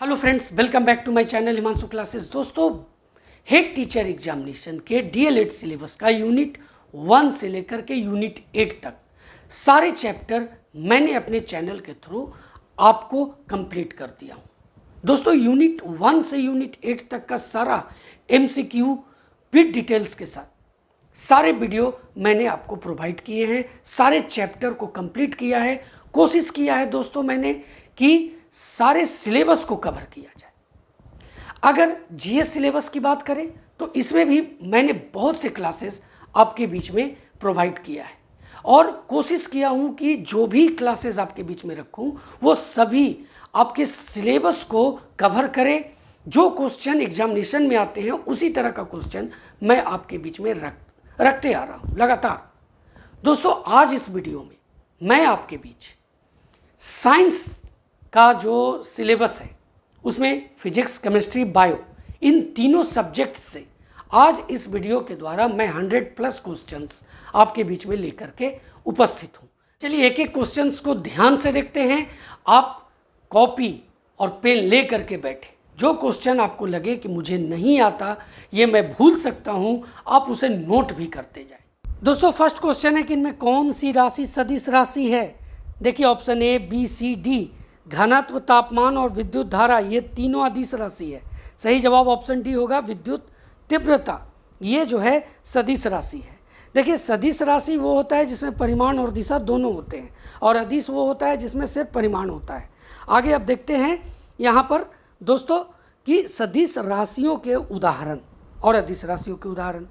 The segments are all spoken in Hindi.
Hello friends, welcome back to my channel Himanshu classes. दोस्तों, हेड टीचर एग्जामिनेशन के डीएलएड सिलेबस का यूनिट 1 से लेकर के यूनिट 8 तक सारे चैप्टर मैंने अपने चैनल के थ्रू आपको कंप्लीट कर दिया हूँ। दोस्तों, यूनिट 1 से यूनिट 8 तक का सारा एमसीक्यू विद डिटेल्स के साथ सारे वीडियो मैंने आपको प्रोवाइड किए हैं। सारे चैप्टर को कंप्लीट किया है, कोशिश किया है दोस्तों मैंने कि सारे सिलेबस को कवर किया जाए। अगर जीएस सिलेबस की बात करें तो इसमें भी मैंने बहुत से क्लासेस आपके बीच में प्रोवाइड किया है और कोशिश किया हूं कि जो भी क्लासेस आपके बीच में रखूं वो सभी आपके सिलेबस को कवर करे। जो क्वेश्चन एग्जामिनेशन में आते हैं उसी तरह का क्वेश्चन मैं आपके बीच में रखते आ रहा हूं लगातार। दोस्तों, आज इस वीडियो में मैं आपके बीच साइंस का जो सिलेबस है उसमें फिजिक्स, केमिस्ट्री, बायो इन तीनों सब्जेक्ट से आज इस वीडियो के द्वारा मैं 100+ क्वेश्चंस आपके बीच में लेकर के उपस्थित हूं। चलिए एक एक क्वेश्चंस को ध्यान से देखते हैं। आप कॉपी और पेन ले करके बैठे। जो क्वेश्चन आपको लगे कि मुझे नहीं आता, ये मैं भूल सकता हूं, आप उसे नोट भी करते जाएं। दोस्तों, फर्स्ट क्वेश्चन है कि इनमें कौन सी राशि सदिश राशि है। देखिए option A, B, C, D. घनत्व, तापमान और विद्युत धारा ये तीनों अदिश राशि है। सही जवाब ऑप्शन डी होगा। विद्युत तीव्रता ये जो है सदिश राशि है। देखिए सदिश राशि वो होता है जिसमें परिमाण और दिशा दोनों होते हैं और अदिश वो होता है जिसमें सिर्फ परिमाण होता है। आगे अब देखते हैं यहाँ पर दोस्तों कि सदिश राशियों के उदाहरण और अदिश राशियों के उदाहरण,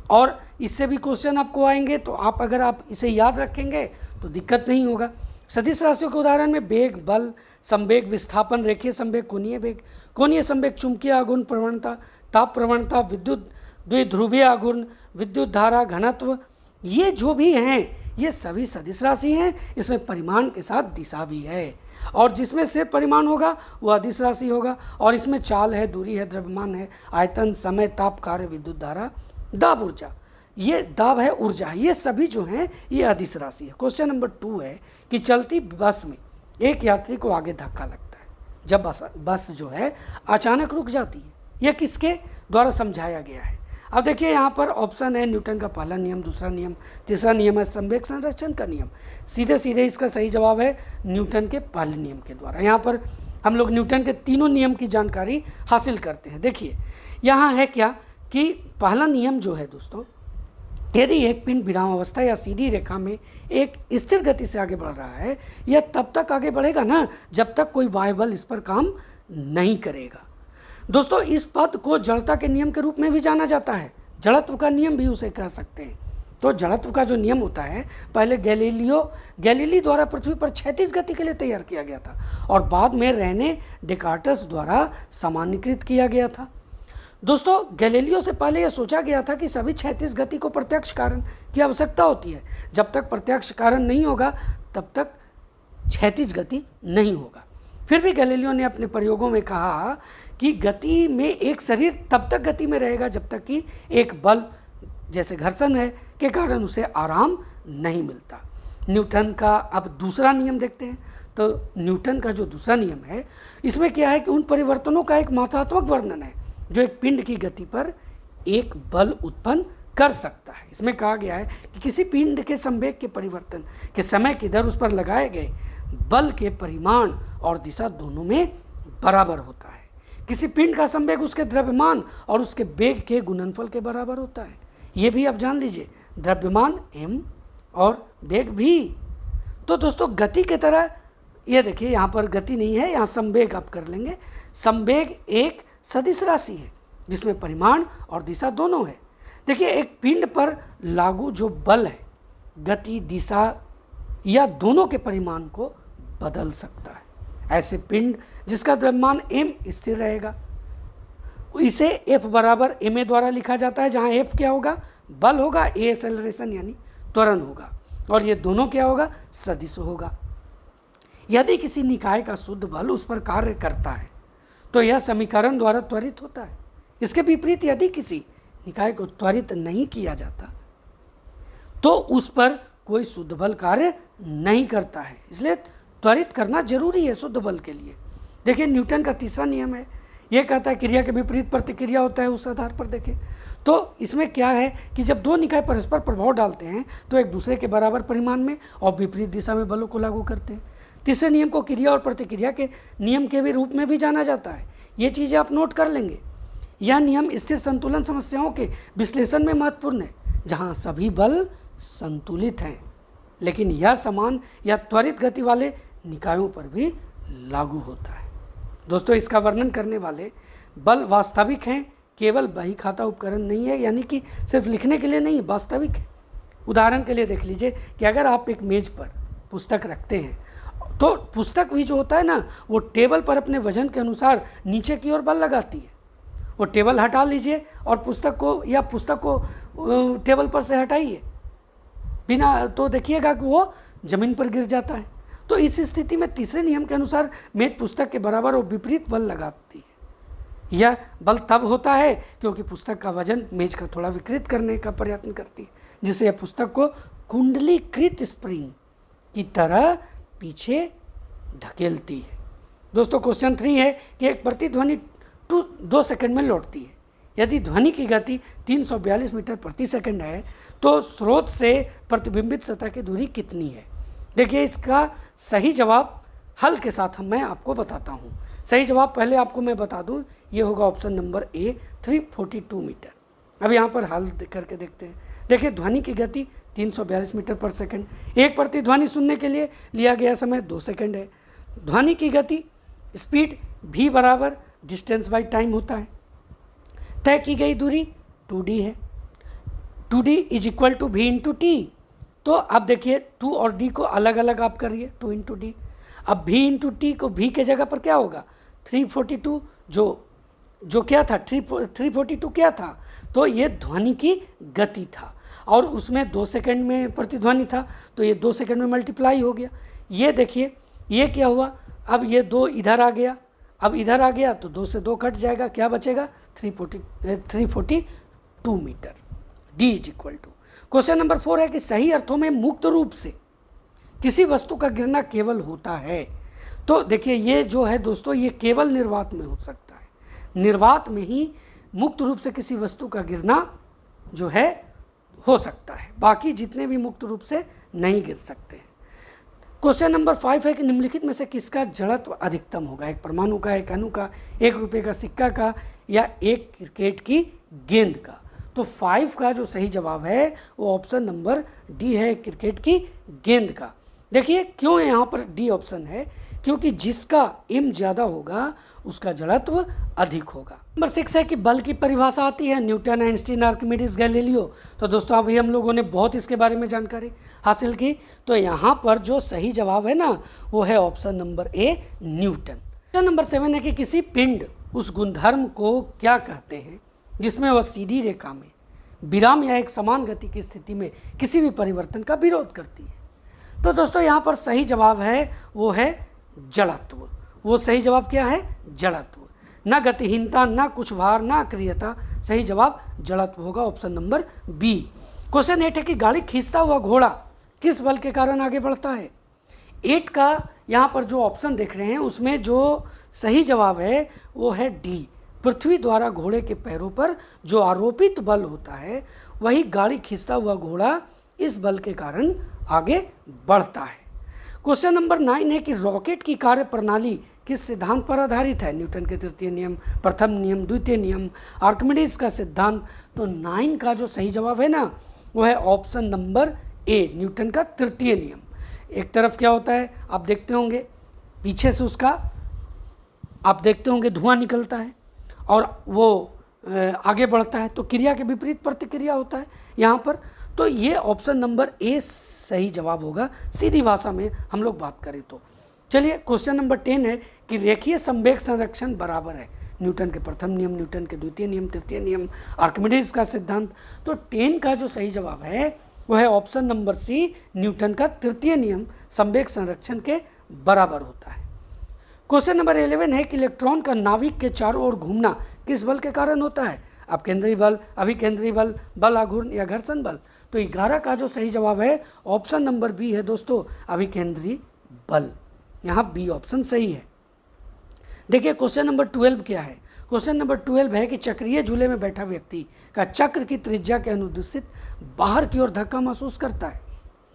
और इससे भी क्वेश्चन आपको आएंगे तो आप अगर आप इसे याद रखेंगे तो दिक्कत नहीं होगा। सदिश राशियों के उदाहरण में वेग, बल, संवेग, विस्थापन, रेखीय संवेग, कोणीय वेग, कोणीय संवेग, चुंबकीय आघूर्ण प्रवणता, ताप प्रवणता, विद्युत द्विध्रुवीय आघूर्ण, विद्युत धारा, घनत्व, ये जो भी हैं ये सभी सदिश राशि हैं। इसमें परिमाण के साथ दिशा भी है और जिसमें से परिमाण होगा वो अदिश राशि होगा। और इसमें चाल है, दूरी है, द्रव्यमान है, आयतन, समय, ताप, कार्य, विद्युत धारा, दाब, ऊर्जा, ये दाब है, ऊर्जा है, ये सभी जो हैं ये अदिश राशि है। क्वेश्चन नंबर 2 है कि चलती बस में एक यात्री को आगे धक्का लगता है जब बस जो है अचानक रुक जाती है। यह किसके द्वारा समझाया गया है। अब देखिए यहाँ पर ऑप्शन है न्यूटन का पहला नियम, दूसरा नियम, तीसरा नियम है संवेग संरक्षण का नियम। सीधे सीधे इसका सही जवाब है न्यूटन के पहले नियम के द्वारा। यहाँ पर हम लोग न्यूटन के तीनों नियम की जानकारी हासिल करते हैं। देखिए यहाँ है क्या कि पहला नियम जो है दोस्तों, यदि एक पिंड विराम अवस्था या सीधी रेखा में एक स्थिर गति से आगे बढ़ रहा है, यह तब तक आगे बढ़ेगा ना जब तक कोई बाह्य बल इस पर काम नहीं करेगा। दोस्तों, इस पद को जड़ता के नियम के रूप में भी जाना जाता है, जड़त्व का नियम भी उसे कह सकते हैं। तो जड़त्व का जो नियम होता है पहले गैलीली द्वारा पृथ्वी पर क्षैतिज गति के लिए तैयार किया गया था और बाद में रेने डेकार्टस द्वारा सामान्यीकृत किया गया था। दोस्तों, गैलीलियो से पहले यह सोचा गया था कि सभी क्षैतिज गति को प्रत्यक्ष कारण की आवश्यकता होती है। जब तक प्रत्यक्ष कारण नहीं होगा तब तक क्षैतिज गति नहीं होगा। फिर भी गैलीलियो ने अपने प्रयोगों में कहा कि गति में एक शरीर तब तक गति में रहेगा जब तक कि एक बल जैसे घर्षण है के कारण उसे आराम नहीं मिलता। न्यूटन का अब दूसरा नियम देखते हैं। तो न्यूटन का जो दूसरा नियम है इसमें क्या है कि उन परिवर्तनों का एक मात्रात्मक वर्णन है जो एक पिंड की गति पर एक बल उत्पन्न कर सकता है। इसमें कहा गया है कि किसी पिंड के संवेग के परिवर्तन के समय की दर उस पर लगाए गए बल के परिमाण और दिशा दोनों में बराबर होता है। किसी पिंड का संवेग उसके द्रव्यमान और उसके वेग के गुणनफल के बराबर होता है। ये भी आप जान लीजिए, द्रव्यमान m और वेग भी। तो दोस्तों गति की तरह ये देखिए यहाँ पर गति नहीं है, यहाँ संवेग आप कर लेंगे। संवेग एक सदिश राशि है जिसमें परिमाण और दिशा दोनों है। देखिए एक पिंड पर लागू जो बल है गति, दिशा या दोनों के परिमाण को बदल सकता है। ऐसे पिंड जिसका द्रव्यमान m स्थिर रहेगा इसे F बराबर ma द्वारा लिखा जाता है, जहाँ F क्या होगा, बल होगा, a एक्सेलरेशन यानी त्वरण होगा, और ये दोनों क्या होगा, सदिश होगा। यदि किसी निकाय का शुद्ध बल उस पर कार्य करता है तो यह समीकरण द्वारा त्वरित होता है। इसके विपरीत यदि किसी निकाय को त्वरित नहीं किया जाता तो उस पर कोई शुद्ध बल कार्य नहीं करता है। इसलिए त्वरित करना जरूरी है शुद्ध बल के लिए। देखिए न्यूटन का तीसरा नियम है, ये कहता है क्रिया के विपरीत प्रतिक्रिया होता है। उस आधार पर देखें तो इसमें क्या है कि जब दो निकाय परस्पर प्रभाव डालते हैं तो एक दूसरे के बराबर परिमाण में और विपरीत दिशा में बलों को लागू करते हैं। तीसरे नियम को क्रिया और प्रतिक्रिया के नियम के भी रूप में भी जाना जाता है। ये चीज़ें आप नोट कर लेंगे। यह नियम स्थिर संतुलन समस्याओं के विश्लेषण में महत्वपूर्ण है, जहाँ सभी बल संतुलित हैं, लेकिन यह समान या त्वरित गति वाले निकायों पर भी लागू होता है। दोस्तों, इसका वर्णन करने वाले बल वास्तविक हैं, केवल बही खाता उपकरण नहीं है, यानी कि सिर्फ लिखने के लिए नहीं, वास्तविक है। उदाहरण के लिए देख लीजिए कि अगर आप एक मेज पर पुस्तक रखते हैं तो पुस्तक भी जो होता है ना, वो टेबल पर अपने वजन के अनुसार नीचे की ओर बल लगाती है। वो टेबल हटा लीजिए और पुस्तक को टेबल पर से हटाइए बिना, तो देखिएगा कि वो जमीन पर गिर जाता है। तो इस स्थिति में तीसरे नियम के अनुसार मेज पुस्तक के बराबर और विपरीत बल लगाती है। यह बल तब होता है क्योंकि पुस्तक का वजन मेज का थोड़ा विकृत करने का प्रयत्न करती है, जिससे यह पुस्तक को कुंडलीकृत स्प्रिंग की तरह पीछे धकेलती है। दोस्तों, क्वेश्चन 3 है कि एक प्रतिध्वनि 2 सेकंड में लौटती है। यदि ध्वनि की गति 342 मीटर प्रति सेकंड है तो स्रोत से प्रतिबिंबित सतह की दूरी कितनी है? देखिए, इसका सही जवाब हल के साथ मैं आपको बताता हूँ। सही जवाब पहले आपको मैं बता दूँ, ये होगा ऑप्शन नंबर ए 342 मीटर। अब यहाँ पर हल करके देखते हैं। देखिए, ध्वनि की गति 342 मीटर पर सेकंड, एक प्रतिध्वनि सुनने के लिए लिया गया समय 2 सेकंड है। ध्वनि की गति स्पीड v बराबर डिस्टेंस बाई टाइम होता है। तय की गई दूरी 2d है। 2d is equal to v into T. तो अब देखिए 2 और d को अलग अलग आप करिए, 2 इंटू डी। अब v इंटू टी को v के जगह पर क्या होगा 342, जो क्या था 342 क्या था, तो ये ध्वनि की गति था और उसमें 2 सेकंड में प्रतिध्वनि था, तो ये 2 सेकंड में मल्टीप्लाई हो गया। ये देखिए ये क्या हुआ, अब ये 2 इधर आ गया, अब इधर आ गया तो 2 से 2 कट जाएगा, क्या बचेगा 342 meter. d is equal to. Question number 4 है कि सही अर्थों में मुक्त रूप से किसी वस्तु का गिरना केवल होता है। तो देखिए ये जो है दोस्तों, ये केवल निर्वात में हो सकता है। निर्वात में ही मुक्त रूप से किसी वस्तु का गिरना जो है हो सकता है, बाकी जितने भी मुक्त रूप से नहीं गिर सकते हैं। क्वेश्चन नंबर 5 है कि निम्नलिखित में से किसका जड़त्व अधिकतम होगा? एक परमाणु का, एक अणु का, 1 रुपये का सिक्का का, या एक क्रिकेट की गेंद का? तो 5 का जो सही जवाब है वो ऑप्शन नंबर डी है, क्रिकेट की गेंद का। देखिए क्यों यहाँ पर डी ऑप्शन है, क्योंकि जिसका m ज़्यादा होगा उसका जड़त्व अधिक होगा। नंबर 6 है कि बल की परिभाषा आती है न्यूटन, आइंस्टीन, आर्किमिडीज, गैलीलियो। तो दोस्तों अभी हम लोगों ने बहुत इसके बारे में जानकारी हासिल की। तो यहाँ पर जो सही जवाब है ना वो है option number A, Newton. Question number 7 है कि किसी पिंड उस गुणधर्म को क्या कहते हैं जिसमें वह सीधी रेखा में विराम या एक समान गति की स्थिति में किसी भी परिवर्तन का विरोध करती है? तो दोस्तों यहाँ पर सही जवाब है वो है जड़त्व। वो सही जवाब क्या है? जड़त्व। ना गतिहीनता, ना कुछ भार, ना अक्रियता, सही जवाब जड़त्व होगा, ऑप्शन नंबर बी। क्वेश्चन 8 है कि गाड़ी खींचता हुआ घोड़ा किस बल के कारण आगे बढ़ता है? 8 का यहाँ पर जो ऑप्शन देख रहे हैं उसमें जो सही जवाब है वो है डी। पृथ्वी द्वारा घोड़े के पैरों पर जो आरोपित बल होता है वही गाड़ी खींचता हुआ घोड़ा इस बल के कारण आगे बढ़ता है। क्वेश्चन नंबर 9 है कि रॉकेट की कार्य प्रणाली किस सिद्धांत पर आधारित है? न्यूटन के तृतीय नियम, प्रथम नियम, द्वितीय नियम, आर्किमिडीज का सिद्धांत। तो 9 का जो सही जवाब है ना वो है ऑप्शन नंबर ए, न्यूटन का तृतीय नियम। एक तरफ क्या होता है आप देखते होंगे, पीछे से उसका आप देखते होंगे धुआं निकलता है और वो आगे बढ़ता है, तो क्रिया के विपरीत प्रतिक्रिया होता है यहाँ पर। तो ये ऑप्शन नंबर ए सही जवाब होगा, सीधी भाषा में हम लोग बात करें तो। चलिए क्वेश्चन नंबर 10 है कि रेखीय संवेग संरक्षण बराबर है न्यूटन के प्रथम नियम, न्यूटन के द्वितीय नियम, तृतीय नियम, आर्किमिडीज का सिद्धांत। तो 10 का जो सही जवाब है वो है ऑप्शन नंबर सी, न्यूटन का तृतीय नियम संवेग संरक्षण के बराबर होता है। क्वेश्चन नंबर 11 है कि इलेक्ट्रॉन का नाभिक के चारों ओर घूमना किस बल के कारण होता है? अपकेंद्रीय बल, अभिकेंद्रीय बल, बल आघूर्ण या घर्षण बल? तो 11 का जो सही जवाब है ऑप्शन नंबर बी है दोस्तों, अभिकेंद्रीय बल। यहाँ बी ऑप्शन सही है। देखिए क्वेश्चन नंबर 12 क्या है। क्वेश्चन नंबर 12 है कि चक्रीय झूले में बैठा व्यक्ति का चक्र की त्रिज्या के अनुदिशित बाहर की ओर धक्का महसूस करता है।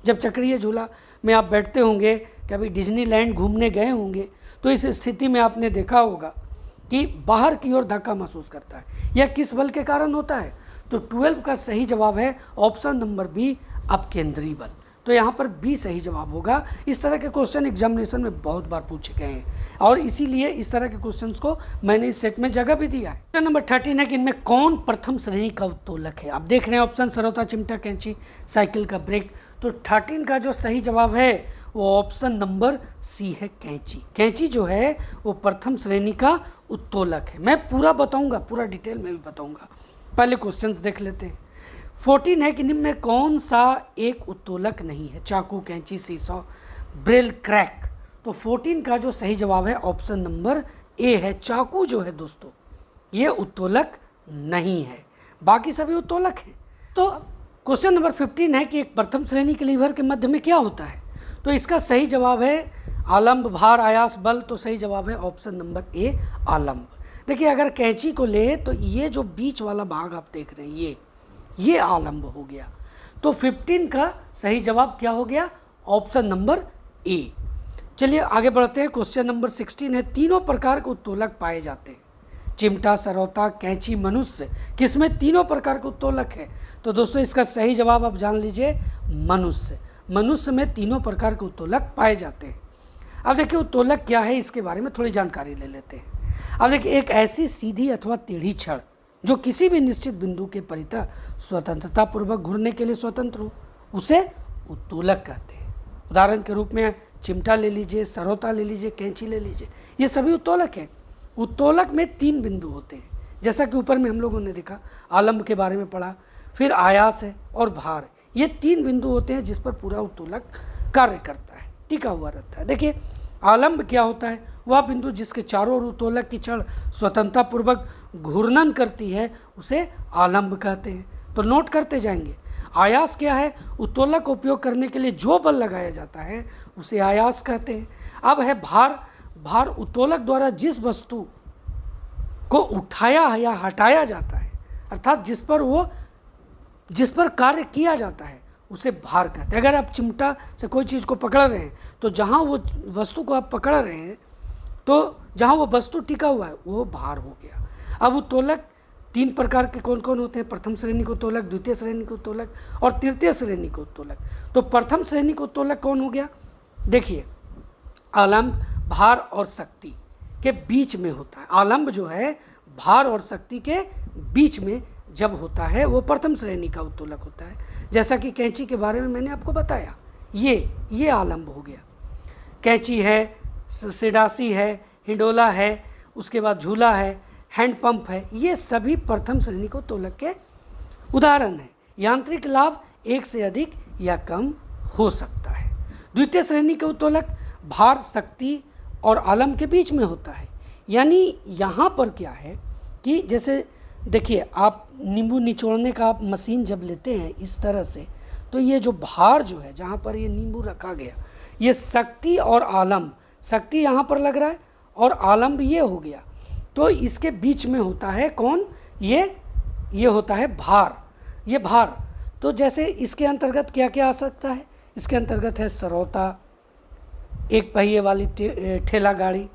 जब चक्रीय झूला में आप बैठते होंगे, कभी डिज्नीलैंड घूमने गए होंगे, तो इस स्थिति में आपने देखा होगा कि बाहर की ओर धक्का महसूस करता है। यह किस बल के कारण होता है? तो 12 का सही जवाब है ऑप्शन नंबर बी, अपकेंद्री बल। तो यहाँ पर बी सही जवाब होगा। इस तरह के क्वेश्चन एग्जामिनेशन में बहुत बार पूछे गए हैं और इसीलिए इस तरह के क्वेश्चंस को मैंने इस सेट में जगह भी दिया है। क्वेश्चन नंबर 13 है कि इनमें कौन प्रथम श्रेणी का उत्तोलक है। आप देख रहे हैं ऑप्शन सरौता, चिमटा, कैंची, साइकिल का ब्रेक। तो 13 का जो सही जवाब है वो ऑप्शन नंबर सी है, कैंची। कैंची जो है वो प्रथम श्रेणी का उत्तोलक है। मैं पूरा बताऊंगा, पूरा डिटेल में भी बताऊंगा। पहले क्वेश्चंस देख लेते हैं। 14 है कि निम्न में कौन सा एक उत्तोलक नहीं है। चाकू, कैंची, सीसॉ, ब्रेल, क्रैक। तो 14 का जो सही जवाब है ऑप्शन नंबर ए है, चाकू जो है दोस्तों ये उत्तोलक नहीं है, बाकी सभी उत्तोलक हैं। तो क्वेश्चन नंबर 15 है कि एक प्रथम श्रेणी के लीवर के मध्य में क्या होता है। तो इसका सही जवाब है आलंब, भार, आयास, बल। तो सही जवाब है ऑप्शन नंबर ए, आलंब। देखिए अगर कैंची को ले तो ये जो बीच वाला भाग आप देख रहे हैं ये आलंब हो गया। तो 15 का सही जवाब क्या हो गया? Option number A. चलिए आगे बढ़ते हैं। क्वेश्चन नंबर 16 है, तीनों प्रकार के उत्तोलक पाए जाते हैं। चिमटा, सरौता, कैंची, मनुष्य, किसमें तीनों प्रकार के उत्तोलक है? तो दोस्तों इसका सही जवाब आप जान लीजिए, मनुष्य। मनुष्य में तीनों प्रकार के उत्तोलक पाए जाते हैं। अब देखिए उत्तोलक क्या है, इसके बारे में थोड़ी जानकारी ले लेते हैं। अब देखिए एक ऐसी सीधी अथवा टेढ़ी छड़ जो किसी भी निश्चित बिंदु के परितः स्वतंत्रता पूर्वक घूरने के लिए स्वतंत्र हो, उसे उत्तोलक कहते हैं। उदाहरण के रूप में चिमटा ले लीजिए, सरौता ले लीजिए, कैंची ले लीजिए, ये सभी उत्तोलक हैं। उत्तोलक में 3 बिंदु होते हैं, जैसा कि ऊपर में हम लोगों ने देखा, आलंब के बारे में पढ़ा, फिर आयास है और भार है। ये 3 बिंदु होते हैं जिस पर पूरा उत्तोलक कार्य करता है, टिका हुआ रहता है। देखिए आलंब क्या होता है? वह बिंदु जिसके चारों ओर उत्तोलक की छड़ स्वतंत्रतापूर्वक घूर्णन करती है उसे आलंब कहते हैं। तो नोट करते जाएंगे। आयास क्या है? उत्तोलक का उपयोग करने के लिए जो बल लगाया जाता है उसे आयास कहते हैं। अब है भार। भार उत्तोलक द्वारा जिस वस्तु को उठाया या हटाया जाता है, अर्थात जिस पर कार्य किया जाता है उसे भार कहते हैं। अगर आप चिमटा से कोई चीज़ को पकड़ रहे हैं तो जहाँ वो वस्तु को आप पकड़ रहे हैं, तो जहाँ वो वस्तु टिका हुआ है वो भार हो गया। अब उत्तोलक 3 प्रकार के कौन कौन होते हैं? प्रथम श्रेणी के उत्तोलक, द्वितीय श्रेणी के उत्तोलक और तृतीय श्रेणी के उत्तोलक। तो प्रथम श्रेणी के उत्तोलक कौन हो गया? देखिए आलंब, भार और शक्ति के बीच में होता है। आलंब जो है भार और शक्ति के बीच में जब होता है वो प्रथम श्रेणी का उत्तोलक होता है। जैसा कि कैंची के बारे में मैंने आपको बताया, ये आलंब हो गया। कैंची है, सिडासी है, हिंडोला है, उसके बाद झूला है, हैंडपंप है, ये सभी प्रथम श्रेणी को उत्तोलक के उदाहरण हैं। यांत्रिक लाभ एक से अधिक या कम हो सकता है। द्वितीय श्रेणी के उत्तोलक भार, शक्ति और आलंब के बीच में होता है। यानी यहाँ पर क्या है कि जैसे देखिए आप नींबू निचोड़ने का आप मशीन जब लेते हैं इस तरह से, तो ये जो भार जो है जहाँ पर ये नींबू रखा गया, ये शक्ति और आलंब, शक्ति यहाँ पर लग रहा है और आलंब ये हो गया, तो इसके बीच में होता है कौन? ये होता है भार, ये भार। तो जैसे इसके अंतर्गत क्या क्या आ सकता है? इसके अंतर्गत है सरौता, एक पहिए वाली ठेला गाड़ी,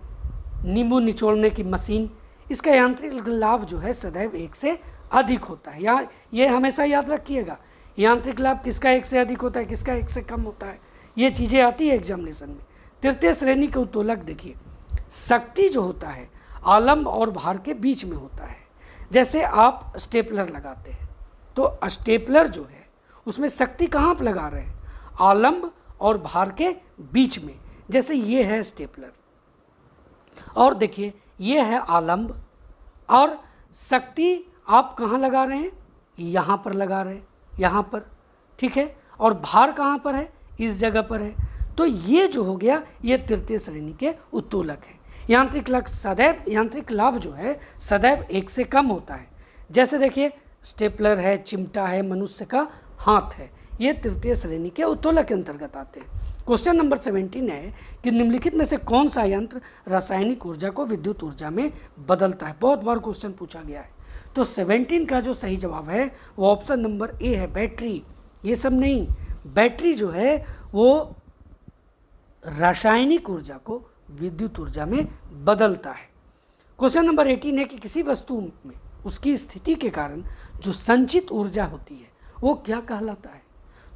नींबू निचोड़ने की मशीन। इसका यांत्रिक लाभ जो है सदैव 1 से अधिक होता है। यहाँ ये हमेशा याद रखिएगा, यांत्रिक लाभ किसका 1 से अधिक होता है, किसका 1 से कम होता है, ये चीज़ें आती है एग्जामिनेशन में। तृतीय श्रेणी के उत्तोलक देखिए, शक्ति जो होता है आलंब और भार के बीच में होता है। जैसे आप स्टेपलर लगाते हैं तो स्टेपलर जो है उसमें शक्ति कहाँ पर लगा रहे हैं? आलंब और भार के बीच में। जैसे ये है स्टेपलर और देखिए ये है आलंब, और शक्ति आप कहाँ लगा रहे हैं? यहाँ पर लगा रहे हैं, यहाँ पर, ठीक है। और भार कहाँ पर है? इस जगह पर है। तो ये जो हो गया ये तृतीय श्रेणी के उत्तोलक है। यांत्रिक लाभ जो है सदैव 1 से कम होता है। जैसे देखिए स्टेपलर है, चिमटा है, मनुष्य का हाथ है, ये तृतीय श्रेणी के उत्तोलक के अंतर्गत आते हैं। क्वेश्चन नंबर 17 है कि निम्नलिखित में से कौन सा यंत्र रासायनिक ऊर्जा को विद्युत ऊर्जा में बदलता है। बहुत बार क्वेश्चन पूछा गया है। तो 17 का जो सही जवाब है वो ऑप्शन नंबर ए है, बैटरी। ये सब नहीं, बैटरी जो है वो रासायनिक ऊर्जा को विद्युत ऊर्जा में बदलता है। क्वेश्चन नंबर 18 है कि किसी वस्तु में उसकी स्थिति के कारण जो संचित ऊर्जा होती है वो क्या कहलाता है।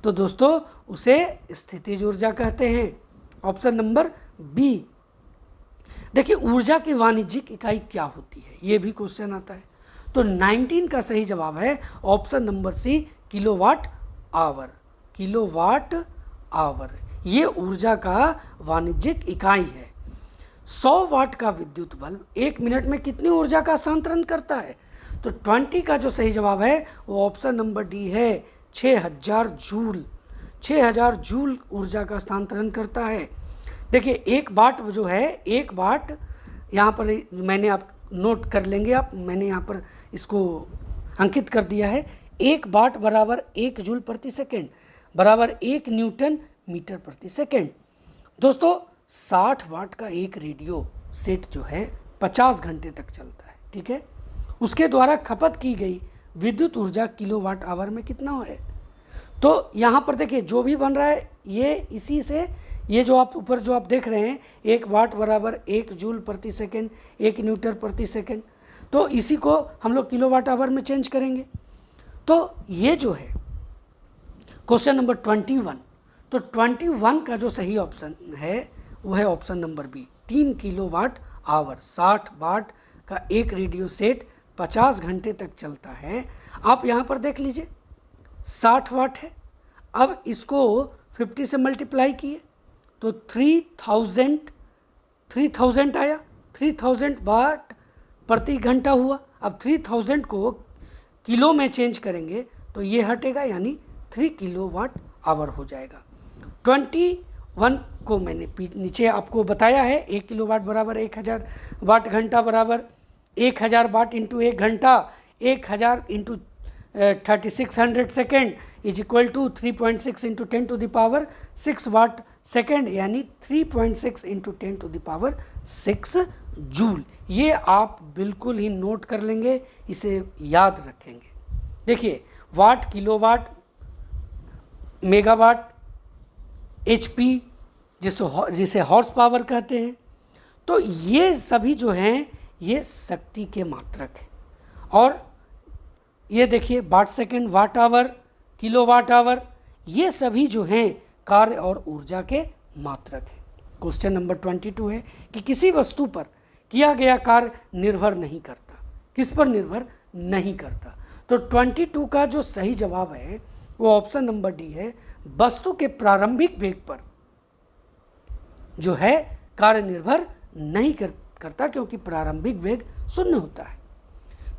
तो दोस्तों उसे स्थितिज ऊर्जा कहते हैं, ऑप्शन नंबर बी। देखिए ऊर्जा की वाणिज्यिक इकाई क्या होती है, ये भी क्वेश्चन आता है। तो 19 का सही जवाब है option number C, kilowatt hour. Kilowatt hour ये ऊर्जा का वाणिज्यिक इकाई है। 100 वाट का विद्युत बल्ब 1 मिनट में कितनी ऊर्जा का स्थानांतरण करता है। तो 20 का जो सही जवाब है वो ऑप्शन नंबर डी है, 6000 जूल। 6000 जूल ऊर्जा का स्थानांतरण करता है। देखिए एक वाट जो है, एक वाट यहाँ पर मैंने आप नोट कर लेंगे आप, मैंने यहाँ पर इसको अंकित कर दिया है। 1 वाट बराबर 1 जूल प्रति सेकेंड बराबर 1 न्यूटन मीटर प्रति सेकेंड। दोस्तों 60 वाट का एक रेडियो सेट जो है 50 घंटे तक चलता है, ठीक है। उसके द्वारा खपत की गई विद्युत ऊर्जा किलोवाट आवर में कितना है। तो यहाँ पर देखिए जो भी बन रहा है ये इसी से, ये जो आप ऊपर जो आप देख रहे हैं 1 वाट बराबर 1 जूल प्रति सेकेंड 1 न्यूटन प्रति सेकेंड, तो इसी को हम लोग किलोवाट आवर में चेंज करेंगे। तो ये जो है क्वेश्चन नंबर 21, तो 21 का जो सही ऑप्शन है वो है option number B, 3 kilowatt hour. 60 watt का एक रेडियो सेट 50 घंटे तक चलता है। आप यहाँ पर देख लीजिए 60 वाट है, अब इसको 50 से मल्टीप्लाई किए तो 3000 आया, 3000 वाट प्रति घंटा हुआ। अब 3000 को किलो में चेंज करेंगे तो ये हटेगा, यानी 3 किलोवाट आवर हो जाएगा। 21 को मैंने नीचे आपको बताया है, 1 किलोवाट बराबर 1000 वाट घंटा बराबर 1000 वाट इंटू 1 घंटा, 1000 into 3600 second is equal to 3.6 into 10 to the power 6 watt second, यानी 3.6 into 10 to the power 6 joule. ये आप बिल्कुल ही नोट कर लेंगे, इसे याद रखेंगे। देखिए वाट, किलोवाट, मेगावाट, एचपी जिसे हॉर्स पावर कहते हैं, तो ये सभी जो हैं ये शक्ति के मात्रक हैं। और ये देखिए watt second, watt hour, kilowatt hour, ये सभी जो हैं कार्य और ऊर्जा के मात्रक हैं। क्वेश्चन नंबर 22 है कि किसी वस्तु पर किया गया कार्य निर्भर नहीं करता। किस पर निर्भर नहीं करता। तो 22 का जो सही जवाब है वो ऑप्शन नंबर डी है, वस्तु के प्रारंभिक वेग पर जो है कार्य निर्भर नहीं करता, क्योंकि प्रारंभिक वेग 0 होता है।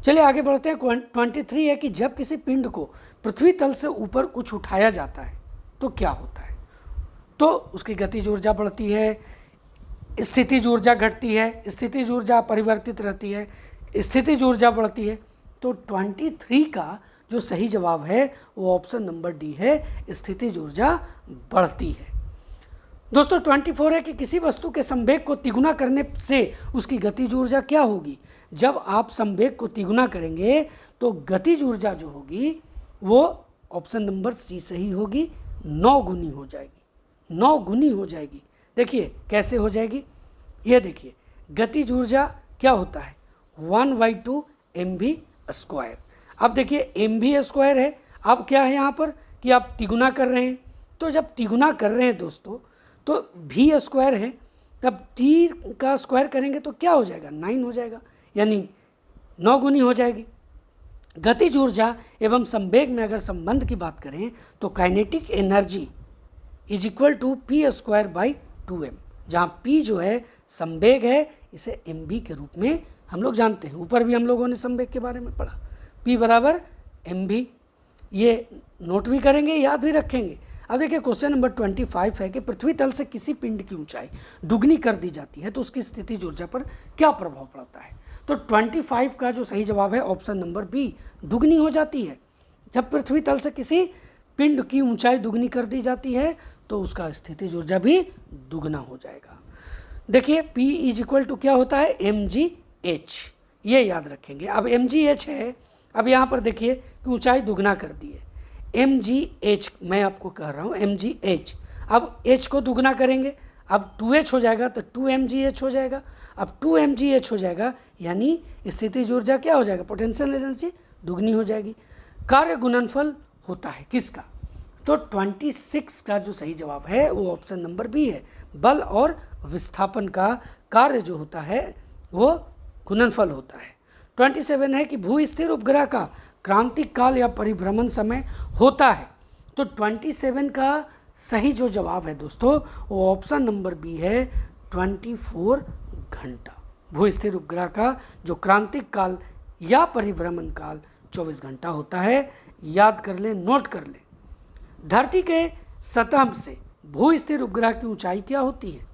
चलिए आगे बढ़ते हैं। 23 है कि जब किसी पिंड को पृथ्वी तल से ऊपर कुछ उठाया जाता है तो क्या होता है। तो उसकी गतिज ऊर्जा बढ़ती है, स्थितिज ऊर्जा घटती है, स्थितिज ऊर्जा परिवर्तित रहती है, स्थितिज ऊर्जा बढ़ती है। तो 23 का जो सही जवाब है वो ऑप्शन नंबर डी है, स्थितिज ऊर्जा बढ़ती है। दोस्तों 24 है कि किसी वस्तु के संवेग को तिगुना करने से उसकी गतिज ऊर्जा क्या होगी। जब आप संवेग को तिगुना करेंगे तो गतिज ऊर्जा जो होगी वो ऑप्शन नंबर सी सही होगी, 9 गुनी हो जाएगी। 9 गुनी हो जाएगी। देखिए कैसे हो जाएगी, ये देखिए गतिज ऊर्जा क्या होता है 1/2 mv²। अब देखिए mv² है, अब क्या है यहाँ पर कि आप तिगुना कर रहे हैं, तो जब तिगुना कर रहे हैं दोस्तों तो v² है, तब 3 का स्क्वायर करेंगे तो क्या हो जाएगा 9 हो जाएगा, यानी 9 गुनी हो जाएगी। गतिज ऊर्जा एवं संवेग में अगर संबंध की बात करें तो kinetic energy is equal to p²/2m, जहाँ p जो है संवेग है, इसे mv के रूप में हम लोग जानते हैं। ऊपर भी हम लोगों ने संवेग के बारे में पढ़ा, p बराबर mv। ये नोट भी करेंगे, याद भी रखेंगे। अब देखिए क्वेश्चन नंबर 25 है कि पृथ्वी तल से किसी पिंड की ऊंचाई दुगनी कर दी जाती है तो उसकी स्थितिज ऊर्जा पर क्या प्रभाव पड़ता है। तो 25 का जो सही जवाब है ऑप्शन नंबर बी, दुगनी हो जाती है। जब पृथ्वी तल से किसी पिंड की ऊंचाई दुगनी कर दी जाती है तो उसका स्थितिज ऊर्जा भी दुगना हो जाएगा। देखिए P इज इक्वल टू क्या होता है, mgh, ये याद रखेंगे। अब mgh है, अब यहाँ पर देखिए कि ऊंचाई दुगना कर दी है, mgh मैं आपको कह रहा हूँ mgh। अब h को दुगना करेंगे, अब 2h हो जाएगा तो 2mgh हो जाएगा। अब 2mgh हो जाएगा यानी स्थितिज ऊर्जा क्या हो जाएगा, पोटेंशियल एनर्जी दुगनी हो जाएगी। कार्य गुणनफल होता है किसका, तो 26 का जो सही जवाब है वो ऑप्शन नंबर बी है। बल और विस्थापन का कार्य जो होता है वो गुणनफल होता है। 27 है कि भू स्थिर उपग्रह का क्रांतिक काल या परिभ्रमण समय होता है, तो 27 का सही जो जवाब है दोस्तों वो ऑप्शन नंबर बी है, 24 घंटा। भू स्थिर उपग्रह का जो क्रांतिक काल या परिभ्रमण काल 24 घंटा होता है, याद कर ले, नोट कर ले। धरती के सतह से भू स्थिर उपग्रह की ऊंचाई क्या होती है,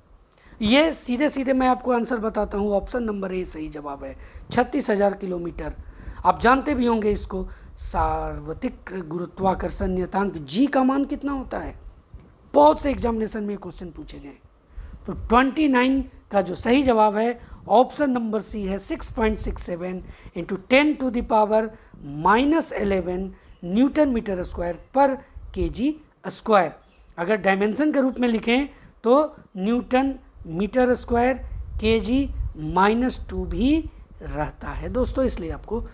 ये सीधे सीधे मैं आपको आंसर बताता हूँ, ऑप्शन नंबर ए सही जवाब है, 36,000 किलोमीटर। आप जानते भी होंगे इसको, सार्वत्रिक गुरुत्वाकर्षण नियतांक जी का मान कितना होता है, बहुत से एग्जामिनेशन में क्वेश्चन पूछे गए। तो 29 का जो सही जवाब है ऑप्शन नंबर सी है, 6.67 इंटू 10⁻⁻11 न्यूटन मीटर स्क्वायर पर केजी स्क्वायर। अगर डायमेंशन के रूप में लिखें तो न्यूटन मीटर स्क्वायर केजी -2 भी रहता है दोस्तों, इसलिए आपको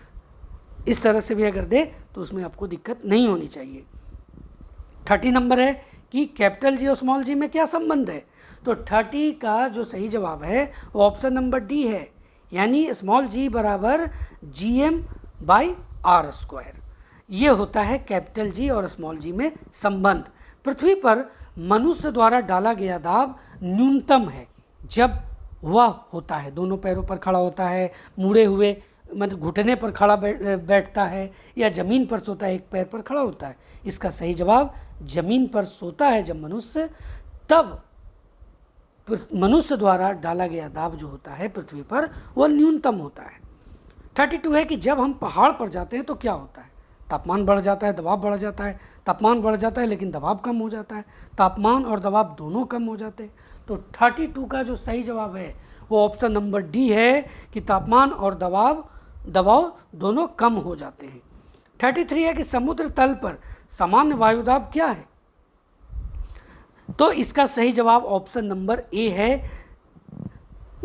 इस तरह से भी अगर दे तो उसमें आपको दिक्कत नहीं होनी चाहिए। 30 नंबर है कि कैपिटल जी और स्मॉल जी में क्या संबंध है, तो 30 का जो सही जवाब है वो ऑप्शन नंबर डी है, यानी स्मॉल जी बराबर gm/r²। ये होता है कैपिटल जी और स्मॉल जी में संबंध। पृथ्वी पर मनुष्य द्वारा डाला गया दाब न्यूनतम है जब वह होता है दोनों पैरों पर खड़ा होता है, मुड़े हुए मतलब घुटने पर खड़ा बैठता है, या ज़मीन पर सोता है एक पैर पर खड़ा होता है। इसका सही जवाब ज़मीन पर सोता है जब मनुष्य, तब मनुष्य द्वारा डाला गया दाब जो होता है पृथ्वी पर वह न्यूनतम होता है। 32 है कि जब हम पहाड़ पर जाते हैं तो क्या होता है, तापमान बढ़ जाता है, दबाव बढ़ जाता है। तापमान बढ़ जाता है लेकिन दबाव कम हो जाता है, तापमान और दबाव दोनों कम हो जाते हैं। तो 32 का जो सही जवाब है वो ऑप्शन नंबर डी है कि तापमान और दबाव दोनों कम हो जाते हैं। 33 है कि समुद्र तल पर सामान्य वायुदाब क्या है, तो इसका सही जवाब ऑप्शन नंबर ए है,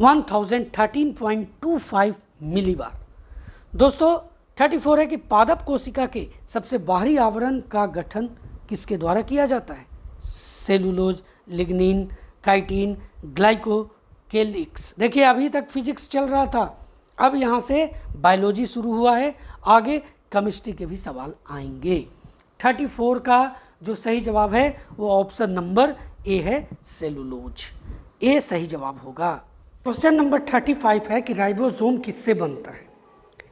1013.25 मिलीबार। दोस्तों 34 है कि पादप कोशिका के सबसे बाहरी आवरण का गठन किसके द्वारा किया जाता है, सेलुलोज, लिग्निन, काइटिन, ग्लाइकोकेलिक्स। देखिए अभी तक फिजिक्स चल रहा था, अब यहाँ से बायोलॉजी शुरू हुआ है, आगे केमिस्ट्री के भी सवाल आएंगे। 34 का जो सही जवाब है वो ऑप्शन नंबर ए है, सेलुलोज। ए सही जवाब होगा। क्वेश्चन नंबर 35 है कि राइबोसोम किससे बनता है।